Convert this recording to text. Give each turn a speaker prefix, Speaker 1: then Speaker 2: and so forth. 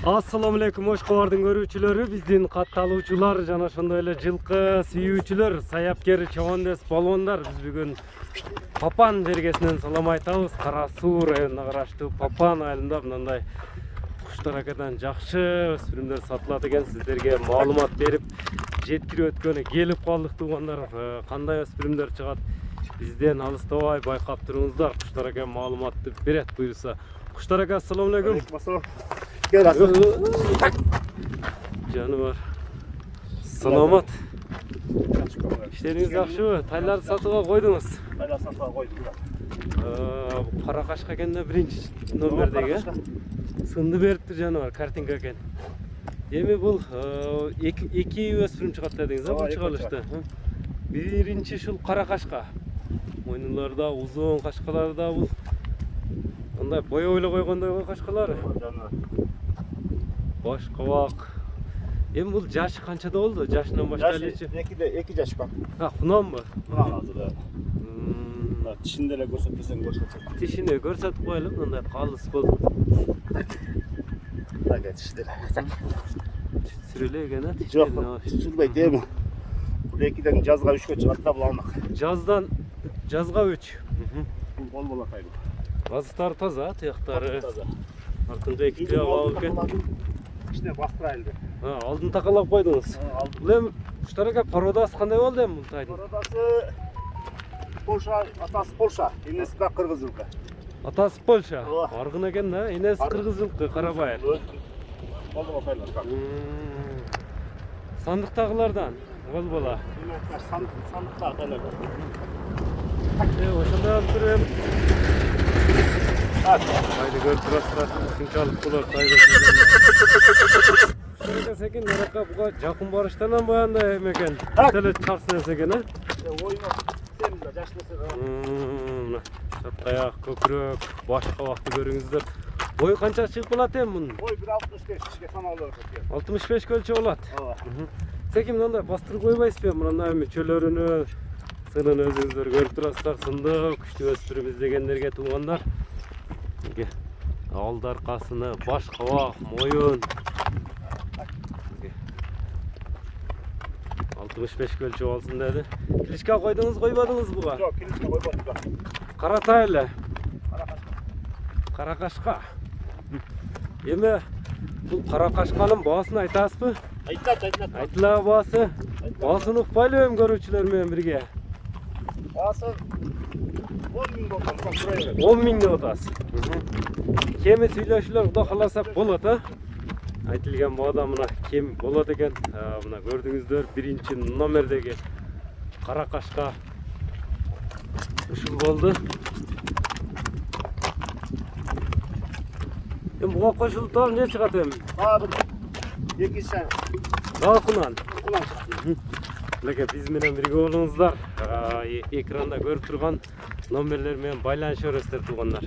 Speaker 1: Assalamu alaikum Oşkovardın görүүчүлөрү, биздин катталуучулар жана ошондой эле жылкы сүйүүчүлөр, саяпкер, чабандес, балуандар. Биз бүгүн Папан жергесинен салам айтабыз. Кара Суу районуна караштуу Папан айылында мындай куштар акадан жакшы өспүрүмдөр сатылат экен. Сиздерге маалымат берип, жеткирип өткөнү келип калдык туугандар. Кандай өспүрүмдөр чыгат бизден алыстабай байкап туруңуздар. Куштар ака маалыматты берет буюрса. Куштар ака, assalamu alaikum.
Speaker 2: Gel asıl.
Speaker 1: Canı var. Salamat. İşleriniz yaxşımı? Taylарды сатууга койдуңуз.
Speaker 2: Taylar satığa koydum.
Speaker 1: Кара кашка экенде биринчи номердеги. Сынды бериптир жаныбар, картинка экен. Эми бул эки өспүрүм чыгат дедиңиз, бул чыгарылышта. Биринчи ушул кара кашка. Мойнуларда узун кашкаларда бул. Мындай боёй эле койгондой го кашкалары. Баш кабак. Эми бул жашы канчада болду? Жашынан баштайлычы?
Speaker 2: Eki yaş bak.
Speaker 1: Ha, кунанбы?
Speaker 2: Kunan hazır. Tişinde de göstersen göstersen.
Speaker 1: Тишине көрсөтүп коелу, мындай калыс болду.
Speaker 2: Hadi tişinde.
Speaker 1: Сүрөлө экен, а?
Speaker 2: Yok, sürmey değil mi? Bu ekiden cazga 3'e çıkartta bulanmak.
Speaker 1: Жазга 3.
Speaker 2: Bu bol bol atayım.
Speaker 1: Азыктары таза, тияктары.
Speaker 2: Taze.
Speaker 1: Артыңга эки тияк алып экен.
Speaker 2: İçine bastırayım.
Speaker 1: Алдын такалап койдуңуз.
Speaker 2: Aldım.
Speaker 1: Бул эми куштар ака пародасы кандай болду эми бул тайдын?
Speaker 2: Oradası Polşa, atası Polşa, innesi de Kırgız ülke.
Speaker 1: Атасы Польша.
Speaker 2: Ооба.
Speaker 1: Аргын экен да, энеси кыргыз жылкы, Карабайыр.
Speaker 2: Bol bol atayım.
Speaker 1: Сандыктагылардан болбола.
Speaker 2: Sandıkta atayım.
Speaker 1: Ошондой алып турам.
Speaker 2: Hadi.
Speaker 1: Haydi görüp turasыздар, ушунчалык болор тайда. Куштар экен, наракка буга жакын барыштан баяндай эме экен. Теле чарсын экен, а?
Speaker 2: Oyunu sen de yaşlısın.
Speaker 1: Çattаяк, көкүрөк, баш кабакты көрүңүздөр. Бою канча чыгып калат эми мунун?
Speaker 2: Boy 1.65'e sana olur.
Speaker 1: 65 көлчө болот.
Speaker 2: Ооба.
Speaker 1: Секим мындай бастырып койбойсузбу? Мына эми чөлөрүнү, сынын өзүңүздөр көрүп турасыздар. Сындык, күчтүү өспүрүм издегендерге туугандар. Алды аркасыны, баш кабак, моюн. 65 көлчө болсун деди. Кличка койдуңуз, койбодуңуз буга?
Speaker 2: Yok, kilisine koymadık da.
Speaker 1: Каратай эле.
Speaker 2: Kara kaşık.
Speaker 1: Кара кашка. Эми бул кара кашканын баасын айтасызбы?
Speaker 2: Aytlat.
Speaker 1: Айтыла баасы. Баасын укпайлы эми көрүүчүлөр менен бирге.
Speaker 2: Ağası 10.000 dolar.
Speaker 1: 10 000 деп атасыз. Кеми сүйлөшүүлөр Кудай кааласа болот, а? Айтылган баада мына кем болот экен. Мына көрдүңүздөр, биринчи номердеги кара кашка ушул болду. Эми буга кошулуп дагы эмне чыгат эми?
Speaker 2: Abi 2 sen.
Speaker 1: Дагы кунан.
Speaker 2: Ulan.
Speaker 1: Леке биз менен бирге болуңуздар. Экранда көрүп турган номерлер менен байланыша бересиздер туугандар.